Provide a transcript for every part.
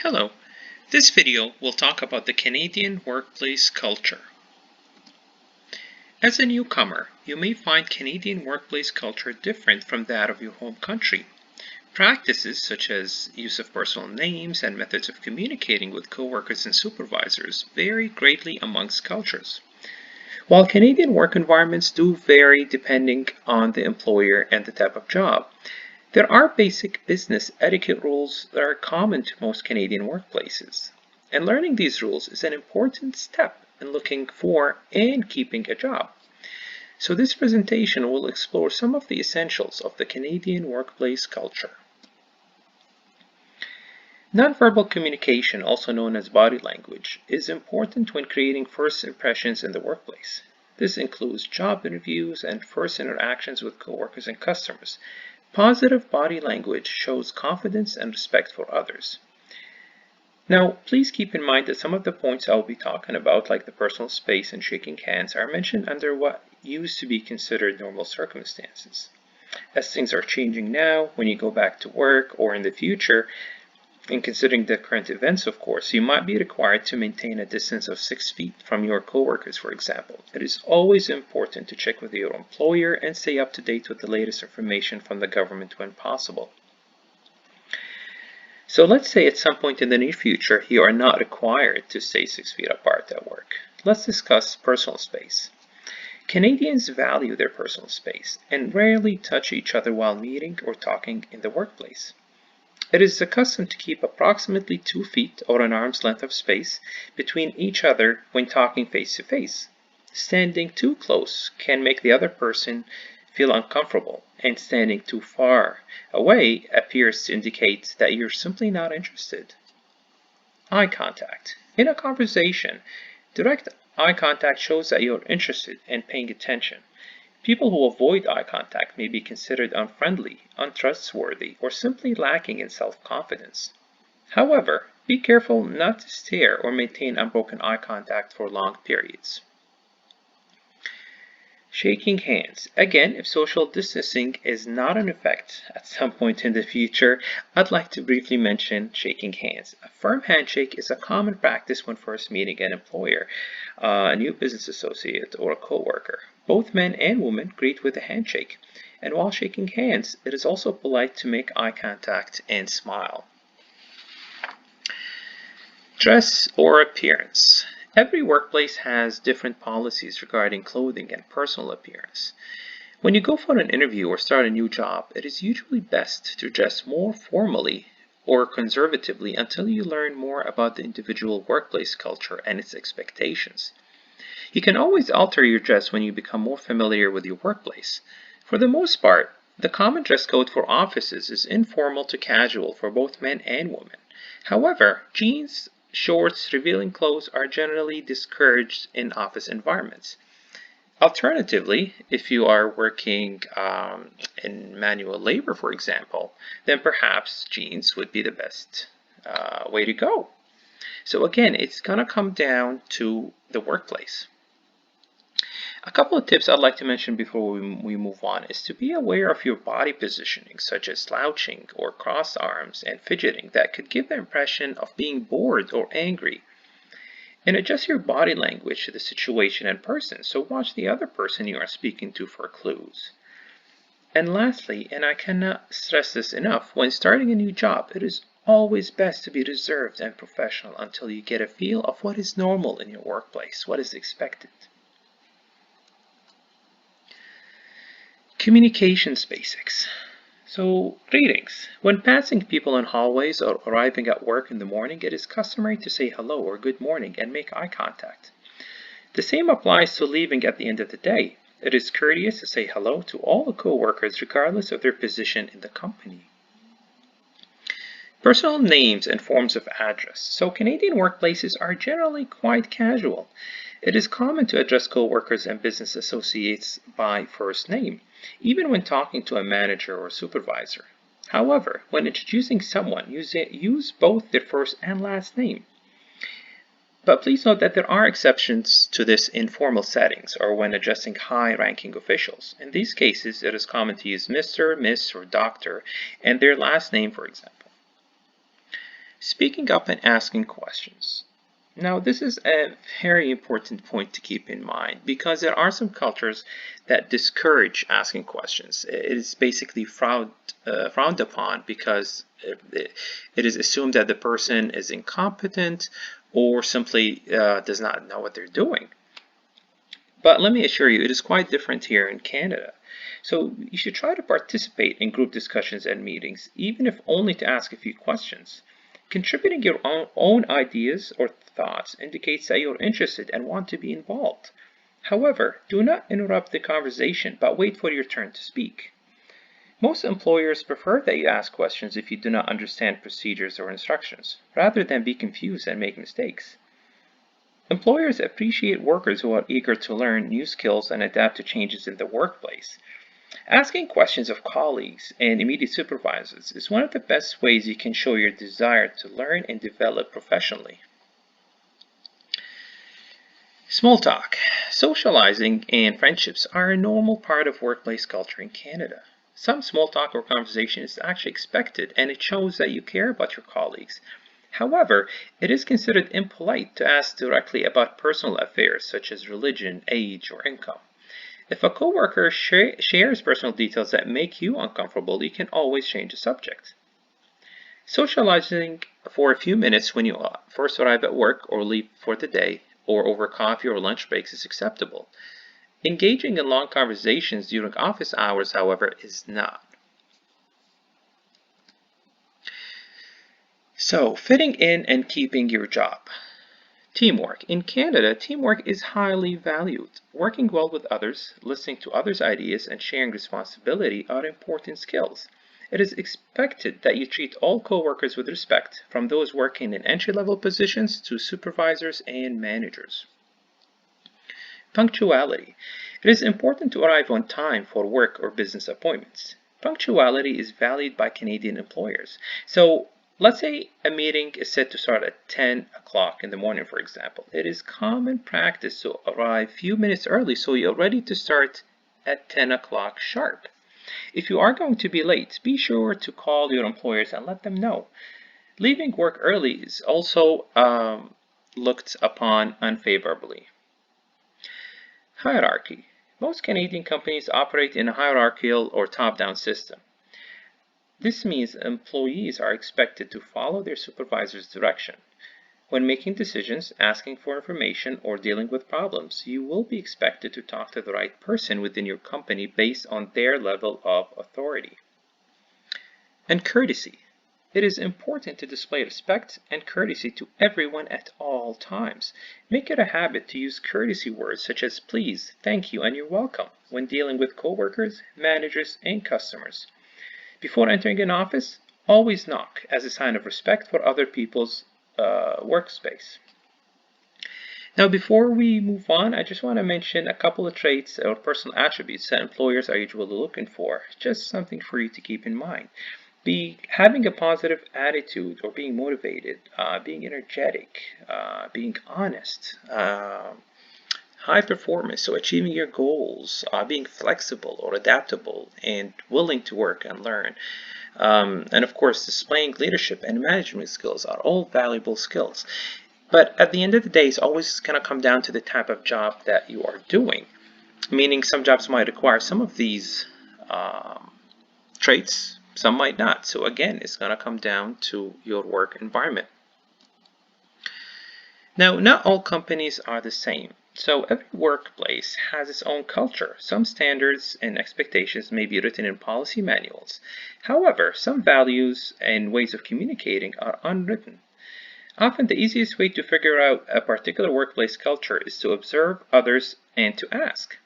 Hello, this video will talk about the Canadian workplace culture. As a newcomer, you may find Canadian workplace culture different from that of your home country. Practices such as use of personal names and methods of communicating with coworkers and supervisors vary greatly amongst cultures. While Canadian work environments do vary depending on the employer and the type of job, there are basic business etiquette rules that are common to most Canadian workplaces, and learning these rules is an important step in looking for and keeping a job. So this presentation will explore some of the essentials of the Canadian workplace culture. Nonverbal communication, also known as body language, is important when creating first impressions in the workplace. This includes job interviews and first interactions with coworkers and customers. Positive body language shows confidence and respect for others. Now, please keep in mind that some of the points I will be talking about, like the personal space and shaking hands, are mentioned under what used to be considered normal circumstances. As things are changing now, when you go back to work or in the future, and considering the current events, of course, you might be required to maintain a distance of 6 feet from your coworkers, for example. It is always important to check with your employer and stay up to date with the latest information from the government when possible. So let's say at some point in the near future, you are not required to stay 6 feet apart at work. Let's discuss personal space. Canadians value their personal space and rarely touch each other while meeting or talking in the workplace. It is the custom to keep approximately 2 feet or an arm's length of space between each other when talking face to face. Standing too close can make the other person feel uncomfortable, and standing too far away appears to indicate that you're simply not interested. Eye contact. In a conversation, direct eye contact shows that you're interested and paying attention. People who avoid eye contact may be considered unfriendly, untrustworthy, or simply lacking in self-confidence. However, be careful not to stare or maintain unbroken eye contact for long periods. Shaking hands. Again, if social distancing is not in effect at some point in the future, I'd like to briefly mention shaking hands. A firm handshake is a common practice when first meeting an employer, a new business associate, or a coworker. Both men and women greet with a handshake, and while shaking hands, it is also polite to make eye contact and smile. Dress or appearance. Every workplace has different policies regarding clothing and personal appearance. When you go for an interview or start a new job, it is usually best to dress more formally or conservatively until you learn more about the individual workplace culture and its expectations. You can always alter your dress when you become more familiar with your workplace. For the most part, the common dress code for offices is informal to casual for both men and women. However, jeans, shorts, revealing clothes are generally discouraged in office environments. Alternatively, if you are working in manual labor, for example, then perhaps jeans would be the best way to go. So again, it's going to come down to the workplace. A couple of tips I'd like to mention before we move on is to be aware of your body positioning, such as slouching or crossed arms and fidgeting that could give the impression of being bored or angry. And adjust your body language to the situation and person, so watch the other person you are speaking to for clues. And lastly, and I cannot stress this enough, when starting a new job, it is always best to be reserved and professional until you get a feel of what is normal in your workplace, what is expected. Communications basics. So, greetings. When passing people in hallways or arriving at work in the morning, it is customary to say hello or good morning and make eye contact. The same applies to leaving at the end of the day. It is courteous to say hello to all the co-workers regardless of their position in the company. Personal names and forms of address. So Canadian workplaces are generally quite casual. It is common to address co-workers and business associates by first name, even when talking to a manager or supervisor. However, when introducing someone, use both their first and last name. But please note that there are exceptions to this in formal settings or when addressing high-ranking officials. In these cases, it is common to use Mr., Miss, or Doctor and their last name, for example. Speaking up and asking questions. Now, this is a very important point to keep in mind because there are some cultures that discourage asking questions. It is basically frowned upon because it is assumed that the person is incompetent or simply does not know what they're doing. But let me assure you, it is quite different here in Canada. So you should try to participate in group discussions and meetings, even if only to ask a few questions. Contributing your own ideas or thoughts indicates that you're interested and want to be involved. However, do not interrupt the conversation, but wait for your turn to speak. Most employers prefer that you ask questions if you do not understand procedures or instructions, rather than be confused and make mistakes. Employers appreciate workers who are eager to learn new skills and adapt to changes in the workplace. Asking questions of colleagues and immediate supervisors is one of the best ways you can show your desire to learn and develop professionally. Small talk. Socializing and friendships are a normal part of workplace culture in Canada. Some small talk or conversation is actually expected, and it shows that you care about your colleagues. However, it is considered impolite to ask directly about personal affairs such as religion, age, or income. If a coworker shares personal details that make you uncomfortable, you can always change the subject. Socializing for a few minutes when you first arrive at work or leave for the day, or over coffee or lunch breaks is acceptable. Engaging in long conversations during office hours, however, is not. So, fitting in and keeping your job. Teamwork. In Canada, teamwork is highly valued. Working well with others, listening to others' ideas, and sharing responsibility are important skills. It is expected that you treat all co-workers with respect, from those working in entry-level positions to supervisors and managers. Punctuality. It is important to arrive on time for work or business appointments. Punctuality is valued by Canadian employers. So, let's say a meeting is set to start at 10 o'clock in the morning, for example. It is common practice to arrive a few minutes early so you're ready to start at 10 o'clock sharp. If you are going to be late, be sure to call your employers and let them know. Leaving work early is also looked upon unfavorably. Hierarchy. Most Canadian companies operate in a hierarchical or top-down system. This means employees are expected to follow their supervisor's direction. When making decisions, asking for information, or dealing with problems, you will be expected to talk to the right person within your company based on their level of authority. And courtesy. It is important to display respect and courtesy to everyone at all times. Make it a habit to use courtesy words such as please, thank you, and you're welcome when dealing with coworkers, managers, and customers. Before entering an office, always knock as a sign of respect for other people's workspace. Now, before we move on, I just want to mention a couple of traits or personal attributes that employers are usually looking for. Just something for you to keep in mind. Having a positive attitude or being motivated, being energetic, being honest, high performance, so achieving your goals, being flexible or adaptable and willing to work and learn. And of course, displaying leadership and management skills are all valuable skills. But at the end of the day, it's always going to come down to the type of job that you are doing. Meaning some jobs might require some of these traits, some might not. So again, it's going to come down to your work environment. Now, not all companies are the same. So every workplace has its own culture. Some standards and expectations may be written in policy manuals. However, some values and ways of communicating are unwritten. Often the easiest way to figure out a particular workplace culture is to observe others and to ask.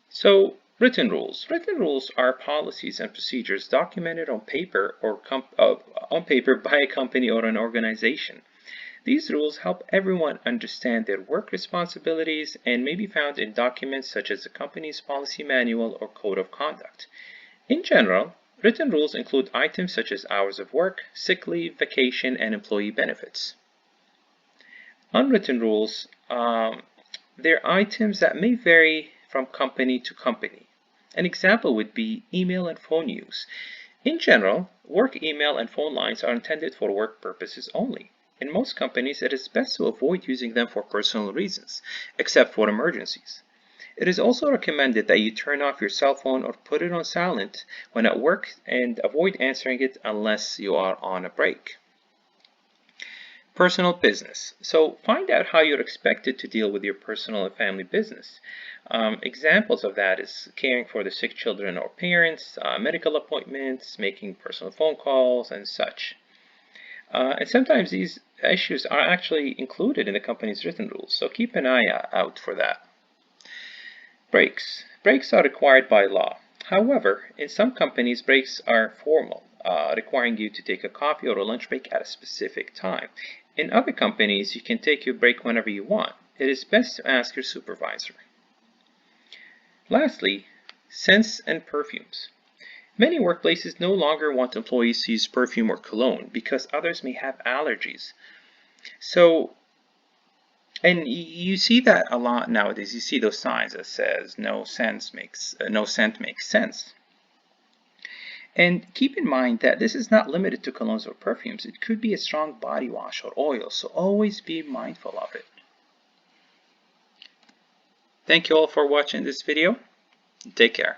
So, written rules. Written rules are policies and procedures documented on paper or by a company or an organization. These rules help everyone understand their work responsibilities and may be found in documents such as the company's policy manual or code of conduct. In general, written rules include items such as hours of work, sick leave, vacation, and employee benefits. Unwritten rules, they're items that may vary from company to company. An example would be email and phone use. In general, work email and phone lines are intended for work purposes only. In most companies, it is best to avoid using them for personal reasons, except for emergencies. It is also recommended that you turn off your cell phone or put it on silent when at work and avoid answering it unless you are on a break. Personal business. So find out how you're expected to deal with your personal and family business. Examples of that is caring for the sick children or parents, medical appointments, making personal phone calls, and such. And sometimes these issues are actually included in the company's written rules, so keep an eye out for that. Breaks. Breaks are required by law. However, in some companies, breaks are formal, requiring you to take a coffee or a lunch break at a specific time. In other companies, you can take your break whenever you want. It is best to ask your supervisor. Lastly, scents and perfumes. Many workplaces no longer want employees to use perfume or cologne because others may have allergies. And you see that a lot nowadays. You see those signs that says no scent makes sense. And keep in mind that this is not limited to colognes or perfumes. It could be a strong body wash or oil, so always be mindful of it. Thank you all for watching this video. Take care.